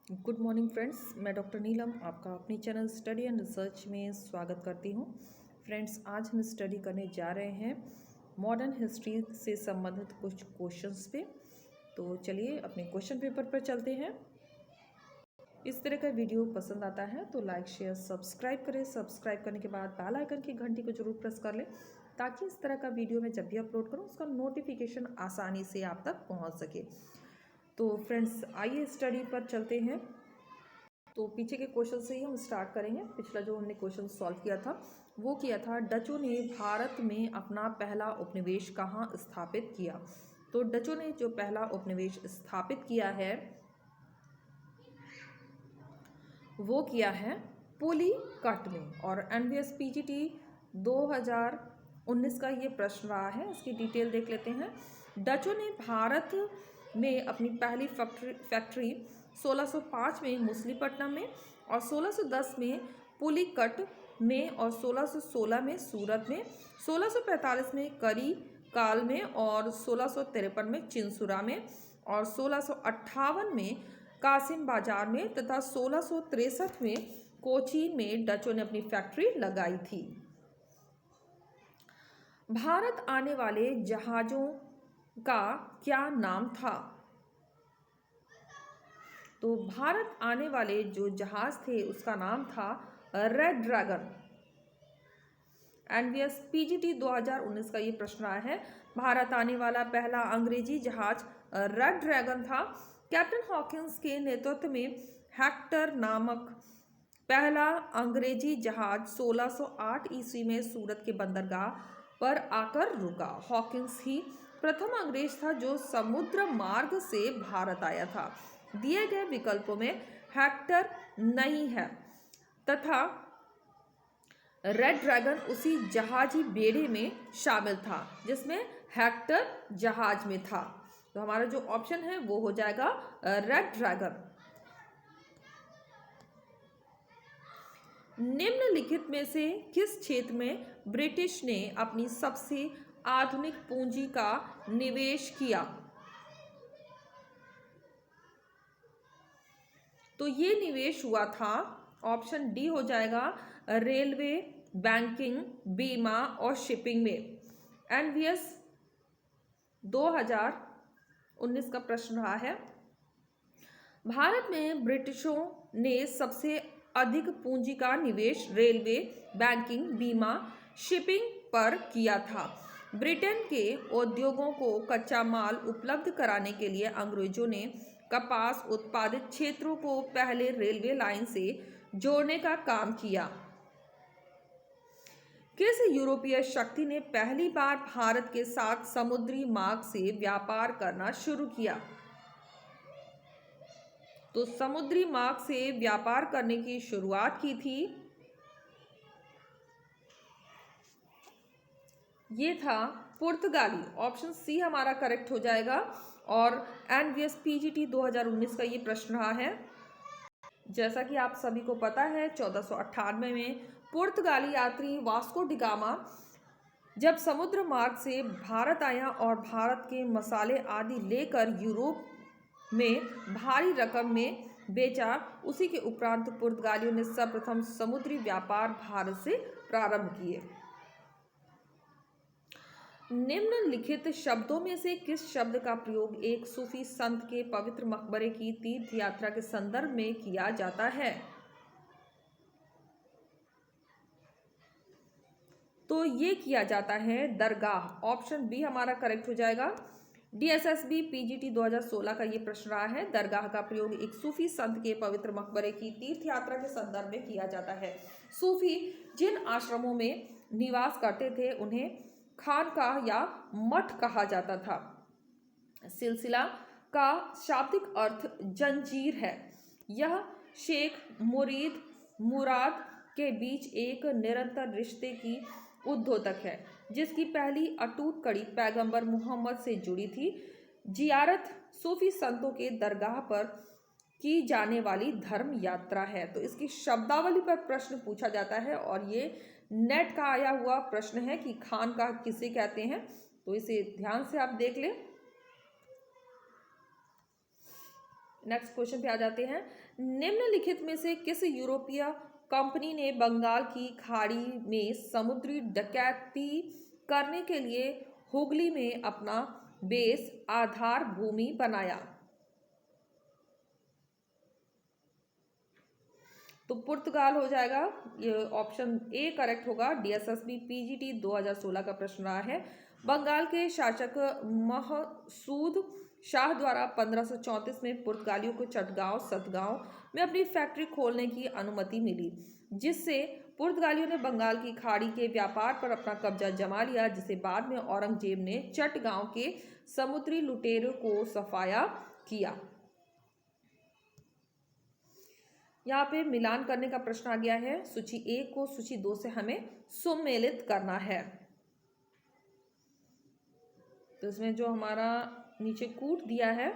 Good morning friends, मैं doctor नीलम आपका अपनी चैनल स्टडी एंड रिसर्च में स्वागत करती हूँ। फ्रेंड्स, आज हम स्टडी करने जा रहे हैं मॉडर्न हिस्ट्री से संबंधित कुछ क्वेश्चंस पे। तो चलिए अपने क्वेश्चन पेपर पर चलते हैं। इस तरह का वीडियो पसंद आता है तो लाइक शेयर सब्सक्राइब करें। सब्सक्राइब करने के बाद बेल आइकन की घंटी को जरूर प्रेस कर लें ताकि इस तरह का वीडियो मैं जब भी अपलोड करूँ उसका नोटिफिकेशन आसानी से आप तक पहुँच सके। तो फ्रेंड्स, आइए स्टडी पर चलते हैं। तो पीछे के क्वेश्चन से ही हम स्टार्ट करेंगे। पिछला जो हमने क्वेश्चन सॉल्व किया था वो किया था, डचों ने भारत में अपना पहला उपनिवेश कहाँ स्थापित किया। तो डचों ने जो पहला उपनिवेश स्थापित किया है वो किया है पुलिकट में। और एनवीएस पीजीटी 2019 का ये प्रश्न रहा है, इसकी डिटेल देख लेते हैं। डचों ने भारत में अपनी पहली फैक्ट्री 1605 में मछलीपट्टनम में और 1610 में पुलिकट में और 1616 में सूरत में, 1645 में करी काल में और 1653 में चिंसुरा में और 1658 में कासिम बाजार में तथा 1663 में कोचीन में डचों ने अपनी फैक्ट्री लगाई थी। भारत आने वाले जहाजों का क्या नाम था। तो भारत आने वाले जो जहाज थे उसका नाम था रेड ड्रैगन। एनवीएस पीजीटी 2019 का ये प्रश्न आया है, भारत आने वाला पहला अंग्रेजी जहाज रेड ड्रैगन था। कैप्टन हॉकिंस के नेतृत्व में हेक्टर नामक पहला अंग्रेजी जहाज 1608 ईस्वी में सूरत के बंदरगाह पर आकर रुका। हॉकिंस ही प्रथम अंग्रेज था जो समुद्र मार्ग से भारत आया था। दिए गए विकल्पों में हेक्टर नहीं है तथा रेड ड्रैगन उसी जहाजी बेड़े में शामिल था जिसमें हेक्टर जहाज में था। तो हमारा जो ऑप्शन है वो हो जाएगा रेड ड्रैगन। निम्नलिखित में से किस क्षेत्र में ब्रिटिश ने अपनी सबसे आधुनिक पूंजी का निवेश किया। तो ये निवेश हुआ था, ऑप्शन डी हो जाएगा, रेलवे, बैंकिंग, बीमा और शिपिंग में। एनवीएस 2019 का प्रश्न रहा है, भारत में ब्रिटिशों ने सबसे अधिक पूंजी का निवेश रेलवे, बैंकिंग, बीमा, शिपिंग पर किया था। ब्रिटेन के उद्योगों को कच्चा माल उपलब्ध कराने के लिए अंग्रेजों ने कपास उत्पादित क्षेत्रों को पहले रेलवे लाइन से जोड़ने का काम किया। किस यूरोपीय शक्ति ने पहली बार भारत के साथ समुद्री मार्ग से व्यापार करना शुरू किया। तो समुद्री मार्ग से व्यापार करने की शुरुआत की थी, ये था पुर्तगाली। ऑप्शन सी हमारा करेक्ट हो जाएगा। और एनवीएस पीजीटी 2019 का ये प्रश्न रहा है, जैसा कि आप सभी को पता है 1498 में पुर्तगाली यात्री वास्को डी गामा जब समुद्र मार्ग से भारत आया और भारत के मसाले आदि लेकर यूरोप में भारी रकम में बेचा, उसी के उपरांत पुर्तगालियों ने सर्वप्रथम समुद्री व्यापार भारत से प्रारंभ किए। निम्नलिखित शब्दों में से किस शब्द का प्रयोग एक सूफी संत के पवित्र मकबरे की तीर्थ यात्रा के संदर्भ में किया जाता है। तो ये किया जाता है दरगाह। ऑप्शन बी हमारा करेक्ट हो जाएगा। डीएसएसबी पीजीटी 2016 का ये प्रश्न रहा है, दरगाह का प्रयोग एक सूफी संत के पवित्र मकबरे की तीर्थ यात्रा के संदर्भ में किया जाता है। सूफी जिन आश्रमों में निवास करते थे उन्हें खानकाह या मठ कहा जाता था। सिलसिला का शाब्दिक अर्थ जंजीर है। यह शेख मुरीद मुराद के बीच एक निरंतर रिश्ते की उद्योतक है जिसकी पहली अटूट कड़ी पैगंबर मोहम्मद से जुड़ी थी। जियारत सूफी संतों के दरगाह पर की जाने वाली धर्म यात्रा है। तो इसकी शब्दावली पर प्रश्न पूछा जाता है और ये नेट का आया हुआ प्रश्न है कि खानकाह किसे कहते हैं, तो इसे ध्यान से आप देख लें। नेक्स्ट क्वेश्चन पे आ जाते हैं। निम्नलिखित में से किस यूरोपीय कंपनी ने बंगाल की खाड़ी में समुद्री डकैती करने के लिए हुगली में अपना बेस आधार भूमि बनाया? तो पुर्तगाल हो जाएगा, ये ऑप्शन ए करेक्ट होगा। डीएसएसबी पीजीटी 2016 का प्रश्न रहा है। बंगाल के शासक महसूद शाह द्वारा 1534 में पुर्तगालियों को चटगांव सतगांव में अपनी फैक्ट्री खोलने की अनुमति मिली, जिससे पुर्तगालियों ने बंगाल की खाड़ी के व्यापार पर अपना कब्जा जमा लिया, जिसे बाद में औरंगजेब ने चटगांव के समुद्री लुटेरों को सफाया किया। यहाँ पे मिलान करने का प्रश्न आ गया है। सूची 1 को सूची 2 से हमें सुमेलित करना है। तो इसमें जो हमारा नीचे कूट दिया है,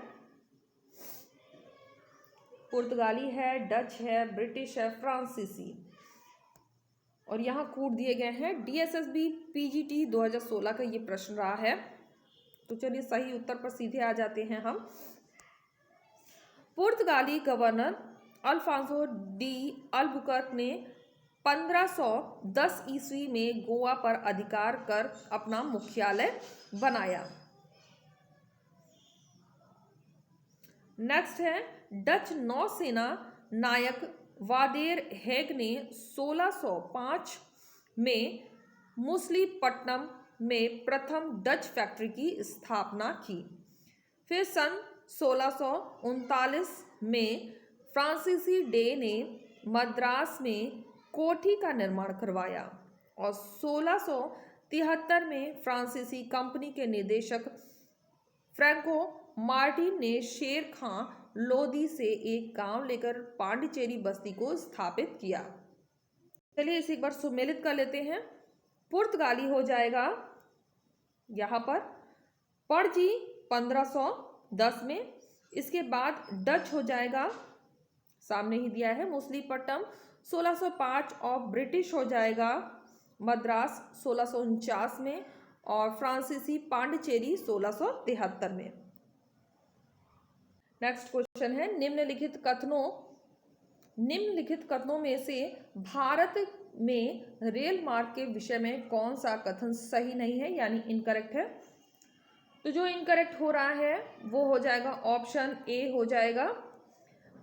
पुर्तगाली है, डच है, ब्रिटिश है, फ्रांसीसी, और यहाँ कूट दिए गए हैं। डीएसएसबी पीजीटी 2016 का ये प्रश्न रहा है। तो चलिए सही उत्तर पर सीधे आ जाते हैं हम। पुर्तगाली गवर्नर अल्फांसो डी अल्बुकर्क ने 1510 ईस्वी में गोवा पर अधिकार कर अपना मुख्यालय बनाया। नेक्स्ट है, डच नौसेना नायक वादेर हेग ने 1605 में मुसलीपट्टनम में प्रथम डच फैक्ट्री की स्थापना की। फिर सन 1639 में फ्रांसीसी डे ने मद्रास में कोठी का निर्माण करवाया और 1673 में फ्रांसीसी कंपनी के निदेशक फ्रैंको मार्टिन ने शेर खां लोधी से एक गांव लेकर पांडिचेरी बस्ती को स्थापित किया। चलिए इसे एक बार सुमेलित कर लेते हैं। पुर्तगाली हो जाएगा यहाँ पर पणजी 1510 में, इसके बाद डच हो जाएगा, सामने ही दिया है, मुसलीपट्टनम 1605, और ब्रिटिश हो जाएगा मद्रास 1649 में, और फ्रांसीसी पांडिचेरी 1673 में। नेक्स्ट क्वेश्चन है, निम्नलिखित कथनों में से भारत में रेल मार्ग के विषय में कौन सा कथन सही नहीं है, यानी इनकरेक्ट है? तो जो इनकरेक्ट हो रहा है वो हो जाएगा ऑप्शन ए हो जाएगा।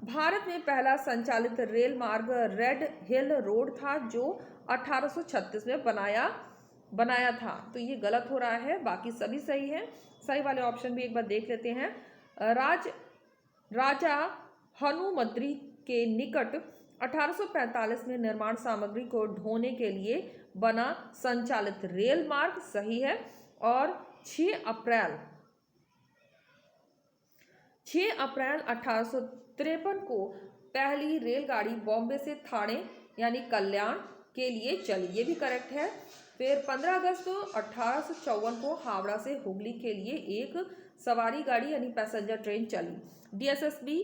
भारत में पहला संचालित रेल मार्ग रेड हिल रोड था, जो 1836 में बनाया था। तो ये गलत हो रहा है, बाकी सभी सही है। सही वाले ऑप्शन भी एक बार देख लेते हैं। राजा हनुमद्री के निकट 1845 में निर्माण सामग्री को ढोने के लिए बना संचालित रेल मार्ग सही है। और 6 अप्रैल 1853 को पहली रेलगाड़ी बॉम्बे से ठाणे यानी कल्याण के लिए चली, ये भी करेक्ट है। फिर 15 अगस्त 1854 को हावड़ा से हुगली के लिए एक सवारी गाड़ी यानी पैसेंजर ट्रेन चली। डीएसएसबी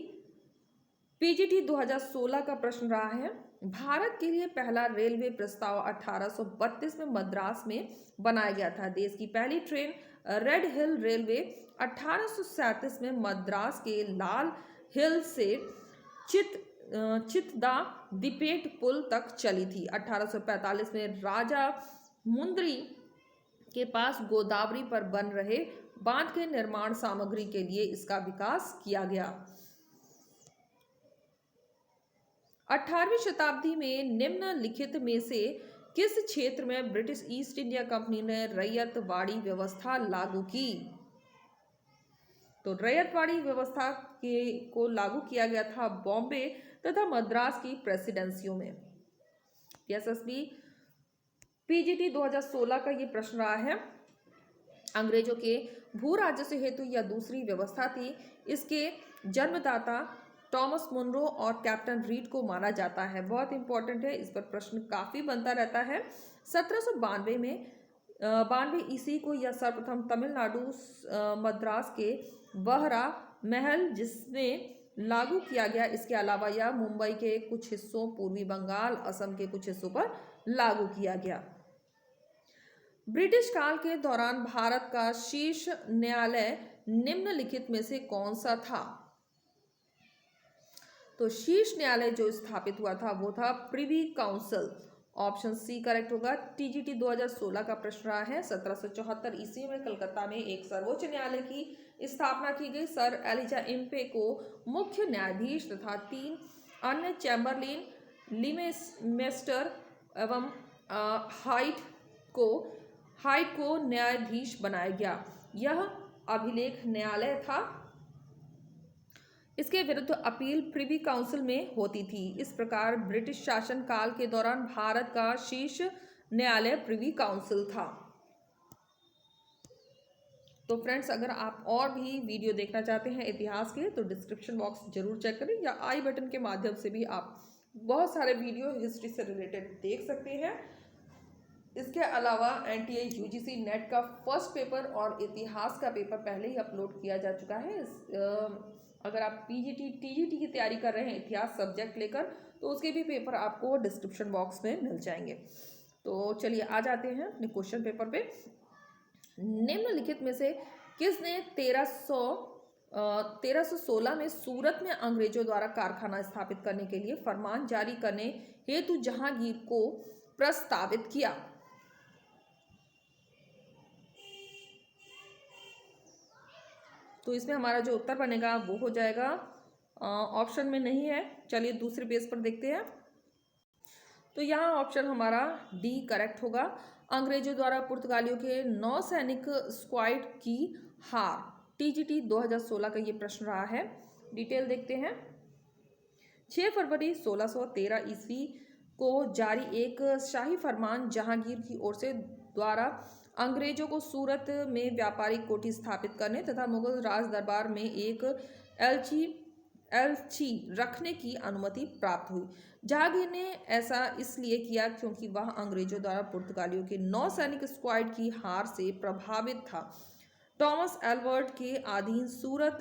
पीजीटी 2016 का प्रश्न रहा है, भारत के लिए पहला रेलवे प्रस्ताव 1832 में मद्रास में बनाया गया था। देश की पहली ट्रेन रेड हिल रेलवे 1837 में मद्रास के लाल हिल से चित्दा दिपेट पुल तक चली थी। 1845 में राजा मुंद्री के पास गोदावरी पर बन रहे बांध के निर्माण सामग्री के लिए इसका विकास किया गया। 18वीं शताब्दी में निम्नलिखित में से किस क्षेत्र में ब्रिटिश ईस्ट इंडिया कंपनी ने रैयतवाड़ी व्यवस्था लागू की? तो रैयतवाड़ी व्यवस्था को लागू किया गया था बॉम्बे तथा मद्रास की प्रेसिडेंसियों में। एसएसबी पीजीटी 2016 का ये प्रश्न रहा है, अंग्रेजों के भू राजस्व हेतु यह दूसरी व्यवस्था थी। इसके जन्मदाता टॉमस मुनरो और कैप्टन रीड को माना जाता है। बहुत इंपॉर्टेंट है, इस पर प्रश्न काफी बनता रहता है। 1792 में 92 ईस्वी को यह सर्वप्रथम तमिलनाडु मद्रास के बहरा महल जिसमें लागू किया गया। इसके अलावा यह मुंबई के कुछ हिस्सों, पूर्वी बंगाल, असम के कुछ हिस्सों पर लागू किया गया। ब्रिटिश काल के दौरान भारत का शीर्ष न्यायालय निम्नलिखित में से कौन सा था? तो शीर्ष न्यायालय जो स्थापित हुआ था वो था privy council. Option c correct होगा। टीजीटी 2016 का प्रश्न रहा है। 1774 ईस्वी में कलकत्ता में एक सर्वोच्च न्यायालय की स्थापना की गई। सर एलिजा इम्पे को मुख्य न्यायाधीश तथा 3 अन्य चैम्बरलिन, लिमेस्टर एवं हाइट को न्यायाधीश बनाया गया। यह अभिलेख न्यायालय था। इसके विरुद्ध अपील प्रिवी काउंसिल में होती थी। इस प्रकार ब्रिटिश शासन काल के दौरान भारत का शीर्ष न्यायालय प्रिवी काउंसिल था। तो फ्रेंड्स, अगर आप और भी वीडियो देखना चाहते हैं इतिहास के तो डिस्क्रिप्शन बॉक्स जरूर चेक करें, या आई बटन के माध्यम से भी आप बहुत सारे वीडियो हिस्ट्री से रिलेटेड देख सकते हैं। इसके अलावा एनटीए यूजीसी नेट का फर्स्ट पेपर और इतिहास का पेपर पहले ही अपलोड किया जा चुका है। अगर आप पीजीटी टीजीटी की तैयारी कर रहे हैं इतिहास सब्जेक्ट लेकर, तो उसके भी पेपर आपको डिस्क्रिप्शन बॉक्स में मिल जाएंगे। तो चलिए आ जाते हैं अपने क्वेश्चन पेपर पे। निम्नलिखित में से किसने 1316 में सूरत में अंग्रेजों द्वारा कारखाना स्थापित करने के लिए फरमान जारी करने हेतु जहांगीर को प्रस्तावित किया? तो इसमें हमारा जो उत्तर बनेगा वो हो जाएगा, ऑप्शन में नहीं है। चलिए दूसरे पेज पर देखते हैं। तो यहाँ ऑप्शन हमारा डी करेक्ट होगा। अंग्रेजों द्वारा पुर्तगालियों के नौसैनिक स्क्वाड की हार। टीजीटी 2016 का ये प्रश्न रहा है। डिटेल देखते हैं। 6 फरवरी 1613 ईस्वी को जारी एक शाही फरमान जहांगीर की ओर से द्वारा अंग्रेजों को सूरत में व्यापारिक कोठी स्थापित करने तथा मुगल राज दरबार में एक एलची रखने की अनुमति प्राप्त हुई। जहांगीर ने ऐसा इसलिए किया क्योंकि वह अंग्रेजों द्वारा पुर्तगालियों के नौसैनिक स्क्वाड की हार से प्रभावित था। टॉमस एल्वर्ट के अधीन सूरत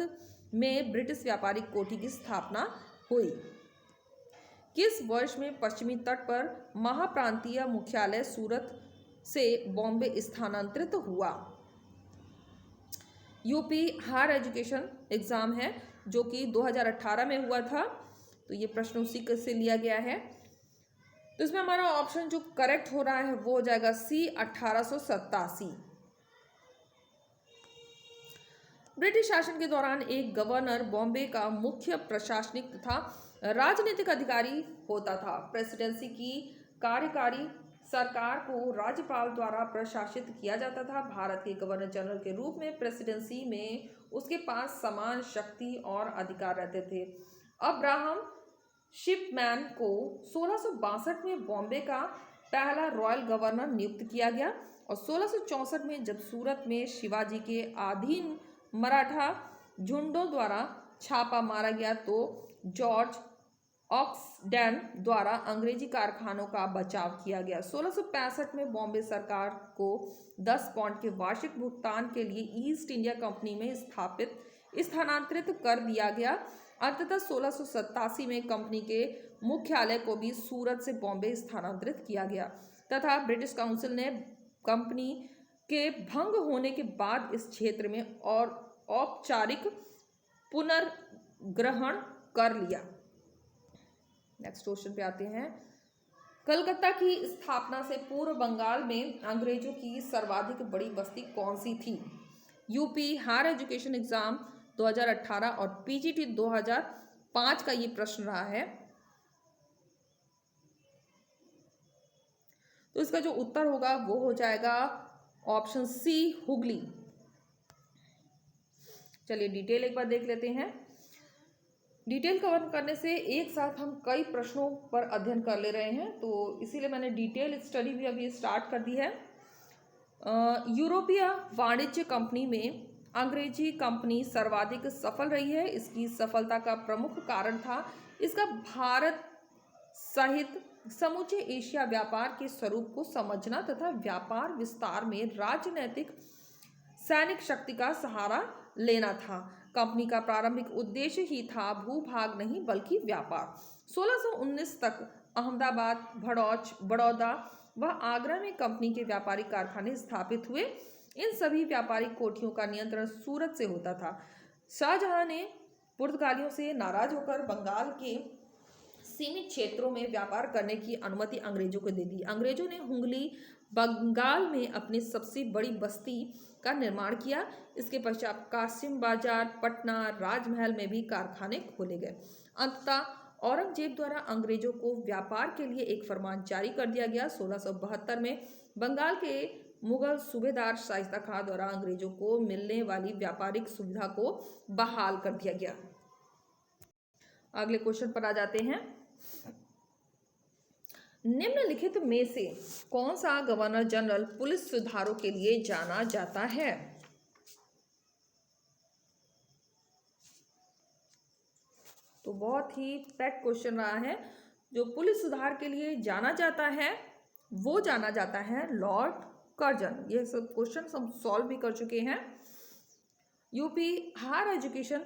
में ब्रिटिश व्यापारिक कोठी की स्थापना हुई। किस वर्ष में पश्चिमी तट पर महाप्रांतीय मुख्यालय सूरत से बॉम्बे स्थानांतरित हुआ? यूपी हायर एजुकेशन एग्जाम है जो कि 2018 में हुआ था। तो ये प्रश्न उसी से लिया गया है। तो इसमें हमारा ऑप्शन जो करेक्ट हो रहा है वो हो जाएगा सी 1887। ब्रिटिश शासन के दौरान एक गवर्नर बॉम्बे का मुख्य प्रशासनिक तथा राजनीतिक अधिकारी होता था। प्रेसिडेंसी की कार्यकारी सरकार को राज्यपाल द्वारा प्रशासित किया जाता था। भारत के गवर्नर जनरल के रूप में प्रेसिडेंसी में उसके पास समान शक्ति और अधिकार रहते थे। अब्राहम शिपमैन को 1662 में बॉम्बे का पहला रॉयल गवर्नर नियुक्त किया गया और 1664 में जब सूरत में शिवाजी के अधीन मराठा झुंडों द्वारा छापा मारा गया तो जॉर्ज ऑक्सडेन द्वारा अंग्रेजी कारखानों का बचाव किया गया। 1665 में बॉम्बे सरकार को 10 पाउंड के वार्षिक भुगतान के लिए ईस्ट इंडिया कंपनी में स्थानांतरित कर दिया गया। अंततः 1687 में कंपनी के मुख्यालय को भी सूरत से बॉम्बे स्थानांतरित किया गया तथा ब्रिटिश काउंसिल ने कंपनी के भंग होने के बाद इस क्षेत्र में और औपचारिक पुनर्ग्रहण कर लिया। नेक्स्ट क्वेश्चन पे आते हैं। कलकत्ता की स्थापना से पूर्व बंगाल में अंग्रेजों की सर्वाधिक बड़ी बस्ती कौन सी थी? यूपी हायर एजुकेशन एग्जाम 2018 और पीजीटी 2005 का ये प्रश्न रहा है। तो इसका जो उत्तर होगा वो हो जाएगा ऑप्शन सी हुगली। चलिए डिटेल एक बार देख लेते हैं। डिटेल कवर करने से एक साथ हम कई प्रश्नों पर अध्ययन कर ले रहे हैं, तो इसीलिए मैंने डिटेल स्टडी भी अभी स्टार्ट कर दी है। यूरोपीय वाणिज्य कंपनी में अंग्रेजी कंपनी सर्वाधिक सफल रही है। इसकी सफलता का प्रमुख कारण था इसका भारत सहित समूचे एशिया व्यापार के स्वरूप को समझना तथा व्यापार विस्तार में राजनैतिक सैनिक शक्ति का सहारा लेना था। कंपनी का प्रारंभिक उद्देश्य ही था भूभाग नहीं बल्कि व्यापार। 1619 तक अहमदाबाद, भड़ौच, बड़ौदा व आगरा में कंपनी के व्यापारिक कारखाने स्थापित हुए। इन सभी व्यापारिक कोठियों का नियंत्रण सूरत से होता था। शाहजहां ने पुर्तगालियों से नाराज होकर बंगाल के सीमित क्षेत्रों में व्यापार करने की अनुमति अंग्रेजों को दे दी। अंग्रेजों ने हुगली बंगाल में अपनी सबसे बड़ी बस्ती का निर्माण किया। इसके पश्चात कासिम बाजार, पटना, राजमहल में भी कारखाने खोले गए। अंततः औरंगजेब द्वारा अंग्रेजों को व्यापार के लिए एक फरमान जारी कर दिया गया। 1672 में बंगाल के मुगल सूबेदार शाइस्ता खां द्वारा अंग्रेजों को मिलने वाली व्यापारिक सुविधा को बहाल कर दिया गया। अगले क्वेश्चन पर आ जाते हैं। निम्नलिखित में से कौन सा गवर्नर जनरल पुलिस सुधारों के लिए जाना जाता है? तो बहुत ही पेट क्वेश्चन रहा है। जो पुलिस सुधार के लिए जाना जाता है वो जाना जाता है लॉर्ड कर्जन। ये सब क्वेश्चन हम सॉल्व भी कर चुके हैं। यूपी हायर एजुकेशन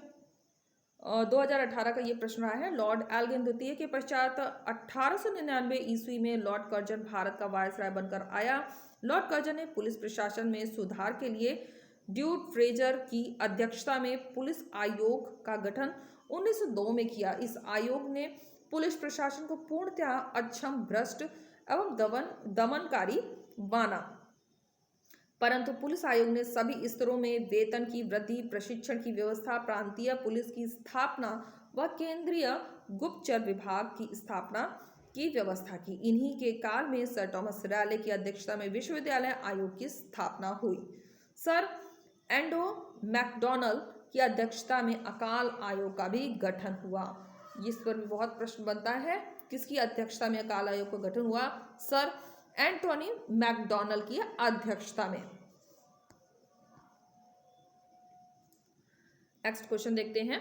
2018 का ये प्रश्न रहा है। लॉर्ड एल्गिन द्वितीय के पश्चात 1899 ईस्वी में लॉर्ड कर्जन भारत का वायसराय बनकर आया। लॉर्ड कर्जन ने पुलिस प्रशासन में सुधार के लिए ड्यूट फ्रेजर की अध्यक्षता में पुलिस आयोग का गठन 1902 में किया। इस आयोग ने पुलिस प्रशासन को पूर्णतः अक्षम, भ्रष्ट एवं दमनकारी माना, परंतु पुलिस आयोग ने सभी स्तरों में वेतन की वृद्धि, प्रशिक्षण की व्यवस्था, प्रांतीय पुलिस की स्थापना व केंद्रीय गुप्तचर विभाग की स्थापना की व्यवस्था की। इन्हीं के काल में सर थॉमस रैले की अध्यक्षता में विश्वविद्यालय आयोग की स्थापना हुई। सर एंड्रो मैकडॉनल्ड की अध्यक्षता में अकाल आयोग का भी गठन हुआ। इस पर भी बहुत प्रश्न बनता है, किसकी अध्यक्षता में अकाल आयोग का गठन हुआ? सर एंटोनी मैकडॉनल्ड की अध्यक्षता में। नेक्स्ट क्वेश्चन देखते हैं।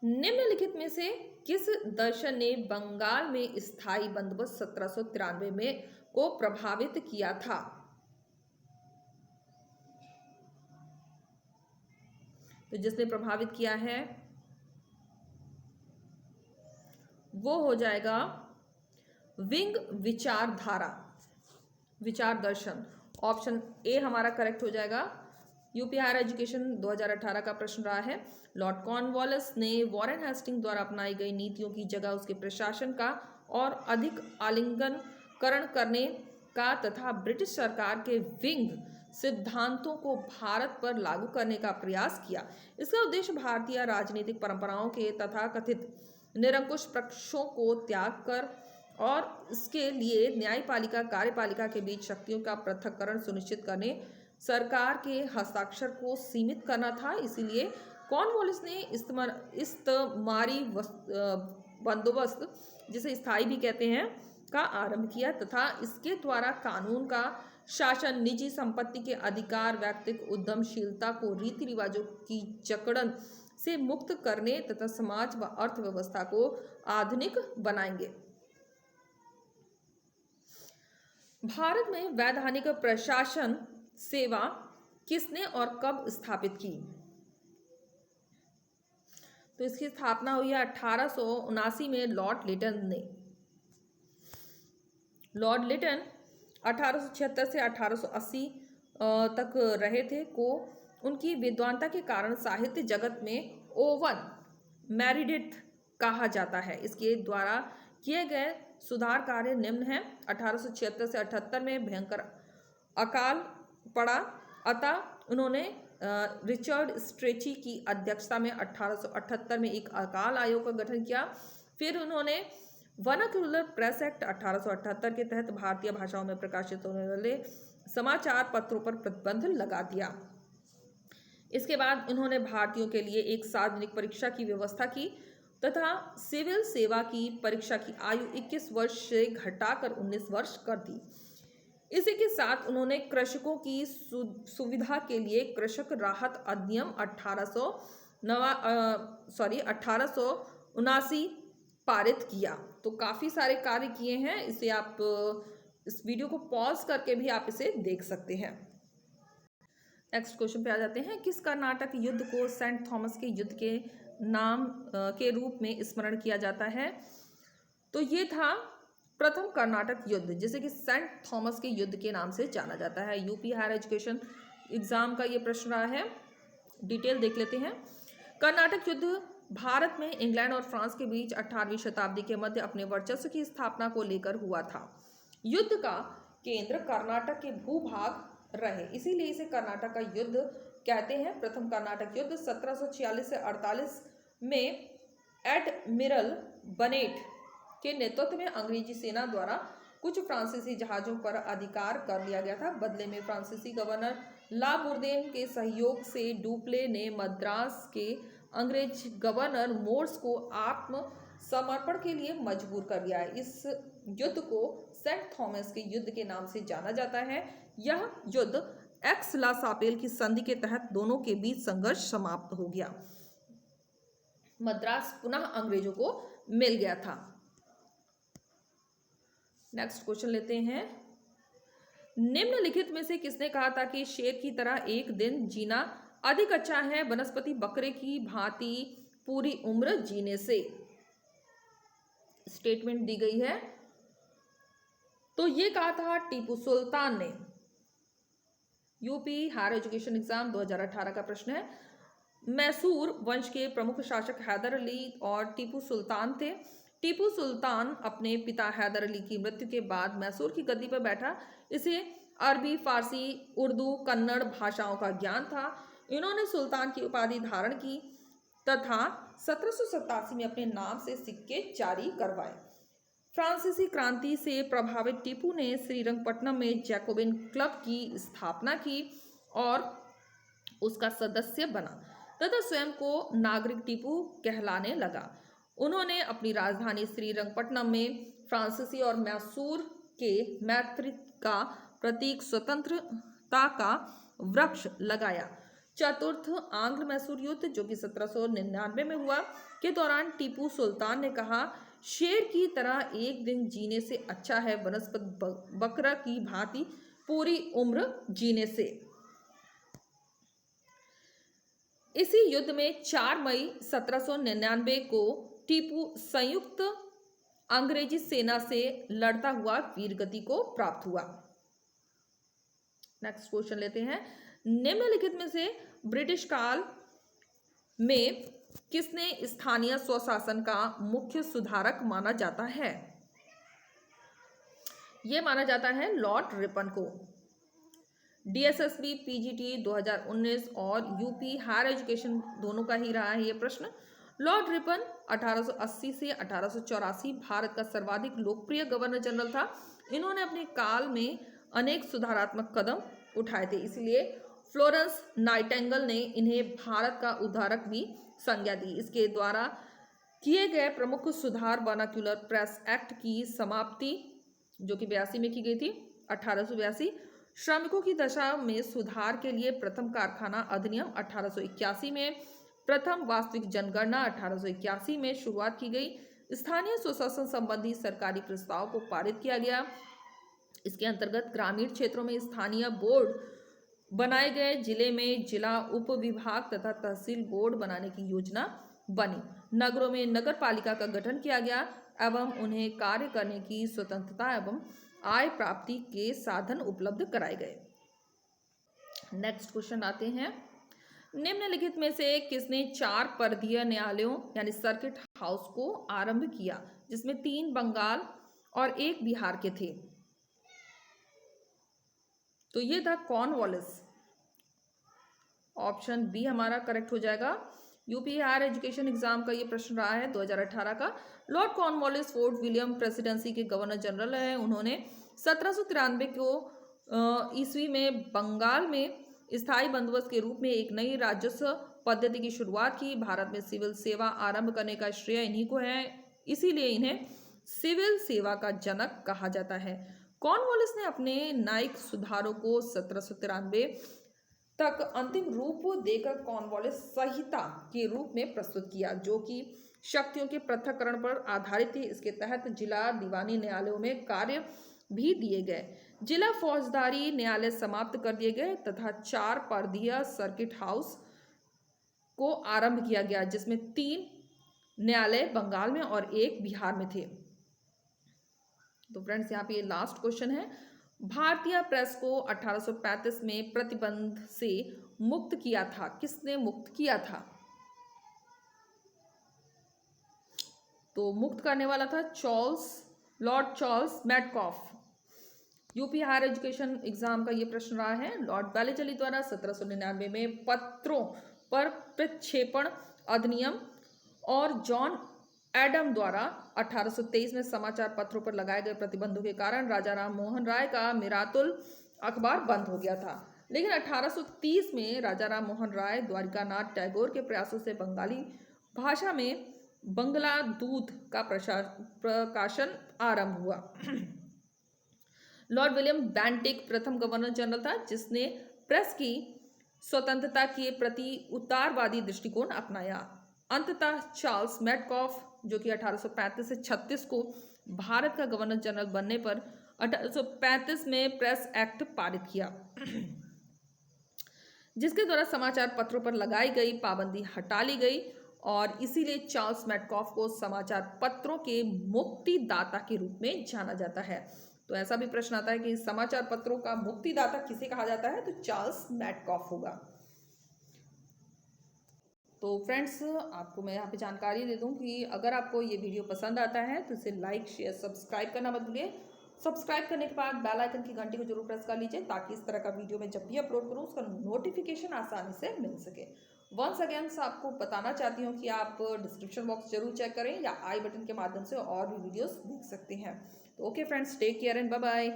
निम्नलिखित में से किस दर्शन ने बंगाल में स्थायी बंदोबस्त 1793 में को प्रभावित किया था? तो जिसने प्रभावित किया है वो हो जाएगा विंग विचारधारा, विचार दर्शन। ऑप्शन ए हमारा करेक्ट हो जाएगा। यूपी हायर एजुकेशन 2018 का प्रश्न रहा है। लॉर्ड कॉर्नवालिस ने वॉरेन हेस्टिंग द्वारा अपनाई गई नीतियों की जगह उसके प्रशासन का और अधिक आलिंगनकरण करने का तथा ब्रिटिश सरकार के विंग सिद्धांतों को भारत पर लागू करने का प्रयास किया। इसका उद्देश्य भारतीय राजनीतिक परंपराओं के तथा कथित निरंकुश पक्षों को त्याग कर और इसके लिए न्यायपालिका कार्यपालिका के बीच शक्तियों का पृथक्करण सुनिश्चित करने सरकार के हस्ताक्षर को सीमित करना था। इसीलिए कॉर्नवालिस ने इस्तमारी बंदोबस्त, जिसे स्थायी भी कहते हैं, का आरंभ किया तथा इसके द्वारा कानून का शासन, निजी संपत्ति के अधिकार, व्यक्तिगत उद्यमशीलता को रीति रिवाजों की जकड़न से मुक्त करने तथा समाज व अर्थव्यवस्था को आधुनिक बनाएंगे। भारत में वैधानिक प्रशासन सेवा किसने और कब स्थापित की? तो इसकी स्थापना हुई है 1879 में लॉर्ड लिटन ने। लॉर्ड लिटन 1876 से 1880 तक रहे थे। को उनकी विद्वानता के कारण साहित्य जगत में ओवन मेरिडिथ कहा जाता है। इसके द्वारा किए गए सुधार कार्य निम्न हैं। 1876 से 78 में भयंकर अकाल पड़ा, अतः उन्होंने रिचर्ड स्ट्रेची की अध्यक्षता में 1878 में एक अकाल आयोग का गठन किया। फिर उन्होंने वर्नाक्युलर प्रेस एक्ट 1878 के तहत भारतीय भाषाओं में प्रकाशित होने वाले समाचार पत्रों पर प्रतिबंध लगा दिया। इसके बाद उन्होंने भारतीयों के लिए एक सार्वजनिक परीक्षा की व्यवस्था की तथा सिविल सेवा की परीक्षा की आयु 21 वर्ष से घटाकर 19 वर्ष कर दी। इसी के साथ उन्होंने कृषकों की सुविधा के लिए कृषक राहत अधिनियम 1879 पारित किया। तो काफ़ी सारे कार्य किए हैं। इसे आप इस वीडियो को पॉज करके भी आप इसे देख सकते हैं। नेक्स्ट क्वेश्चन पे आ जाते हैं। किस कर्नाटक युद्ध को सेंट थॉमस के युद्ध के नाम के रूप में स्मरण किया जाता है? तो ये था प्रथम कर्नाटक युद्ध, जिसे कि सेंट थॉमस के युद्ध के नाम से जाना जाता है। यूपी हायर एजुकेशन एग्जाम का ये प्रश्न रहा है। डिटेल देख लेते हैं। कर्नाटक युद्ध भारत में इंग्लैंड और फ्रांस के बीच 18वीं शताब्दी के मध्य अपने वर्चस्व की स्थापना को लेकर हुआ था। युद्ध का केंद्र कर्नाटक के भूभाग रहे, इसीलिए इसे कर्नाटक का युद्ध कहते हैं। प्रथम कर्नाटक युद्ध 1746 से 48 में एडमिरल बनेट के नेतृत्व में अंग्रेजी सेना द्वारा कुछ फ्रांसीसी जहाजों पर अधिकार कर लिया गया था। बदले में फ्रांसीसी गवर्नर ला बुर्देन के सहयोग से डुप्ले ने मद्रास के अंग्रेज गवर्नर मोर्स को आत्मसमर्पण के लिए मजबूर कर दिया है। इस युद्ध को सेंट थॉमस के युद्ध के नाम से जाना जाता है। यह युद्ध एक्स ला सापेल की संधि के तहत दोनों के बीच संघर्ष समाप्त हो गया। मद्रास पुनः अंग्रेजों को मिल गया था। नेक्स्ट क्वेश्चन लेते हैं। निम्नलिखित में से किसने कहा था कि शेर की तरह एक दिन जीना अधिक अच्छा है वनस्पति बकरे की भांति पूरी उम्र जीने से? स्टेटमेंट दी गई है, तो ये कहा था टीपू सुल्तान ने। यूपी हायर एजुकेशन एग्जाम 2018 का प्रश्न है। मैसूर वंश के प्रमुख शासक हैदर अली और टीपू सुल्तान थे। टीपू सुल्तान अपने पिता हैदर अली की मृत्यु के बाद मैसूर की गद्दी पर बैठा। इसे अरबी, फारसी, उर्दू, कन्नड़ भाषाओं का ज्ञान था। इन्होंने सुल्तान की उपाधि धारण की तथा 1787 में अपने नाम से सिक्के जारी करवाए। फ्रांसीसी क्रांति से प्रभावित टीपू ने श्रीरंगपट्टनम में जैकोबिन क्लब की स्थापना की और उसका सदस्य बना तथा स्वयं को नागरिक टीपू कहलाने लगा। उन्होंने अपनी राजधानी श्रीरंगपट्टनम में फ्रांसीसी और मैसूर के मैत्री का प्रतीक स्वतंत्रता का वृक्ष लगाया। चतुर्थ आंग्ल मैसूर युद्ध जो कि 1799 में हुआ के दौरान टीपू सुल्तान ने कहा, शेर की तरह एक दिन जीने से अच्छा है वनस्पति बकरा की भांति पूरी उम्र जीने से। इसी युद्ध में 4 मई 1799 को टीपू संयुक्त अंग्रेजी सेना से लड़ता हुआ वीरगति को प्राप्त हुआ। नेक्स्ट क्वेश्चन लेते हैं। निम्नलिखित में से ब्रिटिश काल में किसने स्थानीय स्वशासन का मुख्य सुधारक माना जाता है? यह माना जाता है लॉर्ड रिपन को। डीएसएसबी पीजीटी 2019 और यूपी हायर एजुकेशन दोनों का ही रहा है ये प्रश्न। लॉर्ड रिपन 1880 से 1884 भारत का सर्वाधिक लोकप्रिय गवर्नर जनरल था। इन्होंने अपने काल में अनेक सुधारात्मक कदम उठाए थे, इसलिए फ्लोरेंस नाइटिंगेल ने इन्हें भारत का उद्धारक भी संज्ञा दी। इसके द्वारा किए गए प्रमुख सुधार वर्नाक्युलर प्रेस एक्ट की समाप्ति जो कि 82 में की गई थी 1882, श्रमिकों की दशा में सुधार के लिए प्रथम कारखाना अधिनियम 1881 में, प्रथम वास्तविक जनगणना 1881 में शुरुआत की गई। स्थानीय स्वशासन संबंधी सरकारी प्रस्ताव को पारित किया गया। इसके अंतर्गत ग्रामीण क्षेत्रों में स्थानीय बोर्ड बनाए गए। जिले में जिला उप विभाग तथा तहसील बोर्ड बनाने की योजना बनी। नगरों में नगर पालिका का गठन किया गया एवं उन्हें कार्य करने की स्वतंत्रता एवं आय प्राप्ति के साधन उपलब्ध कराए गए। नेक्स्ट क्वेश्चन आते हैं। निम्नलिखित में से किसने 4 परिधीय न्यायालयों यानी सर्किट हाउस को आरंभ किया, जिसमें 3 बंगाल और 1 बिहार के थे? तो ये था कॉर्नवालिस। ऑप्शन बी हमारा करेक्ट हो जाएगा। यूपी हायर एजुकेशन एग्जाम का ये प्रश्न रहा है 2018 का। Lord Cornwallis fort William presidency के गवर्नर जनरल है। उन्होंने 1793 को ईस्वी में बंगाल में स्थायी बंदोबस्त के रूप में एक नई राजस्व पद्धति की शुरुआत की। भारत में सिविल सेवा आरंभ करने का श्रेय इन्हीं को है, इसीलिए इन्हें सिविल सेवा का जनक कहा जाता है। कॉर्नवालिस ने अपने न्यायिक सुधारों को 1793 तक अंतिम रूप देकर कॉर्नवालिस संहिता के रूप में प्रस्तुत किया, जो कि शक्तियों के पृथक्करण पर आधारित थी। इसके तहत जिला दीवानी न्यायालयों में कार्य भी दिए गए। जिला फौजदारी न्यायालय समाप्त कर दिए गए तथा 4 परिधीय सर्किट हाउस को आरंभ किया गया, जिसमें 3 न्यायालय बंगाल में और 1 बिहार में थे। तो फ्रेंड्स यहाँ पे ये लास्ट क्वेश्चन है। भारतीय प्रेस को 1835 में प्रतिबंध से मुक्त किया था, किसने मुक्त किया था? तो मुक्त करने वाला था lord Charles Metcalfe. UP higher education exam का ये प्रश्न रहा है। लॉर्ड वेलेस्ली द्वारा 1799 में पत्रों पर प्रक्षेपण अधिनियम और जॉन एडम द्वारा 1823 में समाचार पत्रों पर लगाए गए प्रतिबंधों के कारण राजा राम मोहन राय का मिरातुल अखबार बंद हो गया था। लेकिन 1830 में राजा राम मोहन राय द्वारिकानाथ टैगोर के प्रयासों से बंगाली भाषा में बंगला दूत का प्रकाशन आरंभ हुआ। लॉर्ड विलियम बेंटिक प्रथम गवर्नर जनरल था जिसने प्रेस की स्वतंत्रता के प्रति उदारवादी दृष्टिकोण अपनाया। अंततः चार्ल्स मैडकॉफ जो कि 1835 से 36 को भारत का गवर्नर जनरल बनने पर 1835 में प्रेस एक्ट पारित किया, जिसके द्वारा समाचार पत्रों पर लगाई गई पाबंदी हटा ली गई और इसीलिए चार्ल्स मैडकॉफ को समाचार पत्रों के मुक्तिदाता के रूप में जाना जाता है। तो ऐसा भी प्रश्न आता है कि समाचार पत्रों का मुक्तिदाता किसे कहा जाता है, तो चार्ल्स मैडकॉफ होगा। तो फ्रेंड्स, आपको मैं यहाँ पे जानकारी दे दूँ कि अगर आपको ये वीडियो पसंद आता है तो इसे लाइक शेयर सब्सक्राइब करना मत भूलिए। सब्सक्राइब करने के बाद बेल आइकन की घंटी को जरूर प्रेस कर लीजिए ताकि इस तरह का वीडियो मैं जब भी अपलोड करूँ उसका नोटिफिकेशन आसानी से मिल सके। वंस अगेन आपको बताना चाहती हूँ कि आप डिस्क्रिप्शन बॉक्स जरूर चेक करें या आई बटन के माध्यम से और भी वीडियोस देख सकते हैं। तो okay friends, take care and bye bye.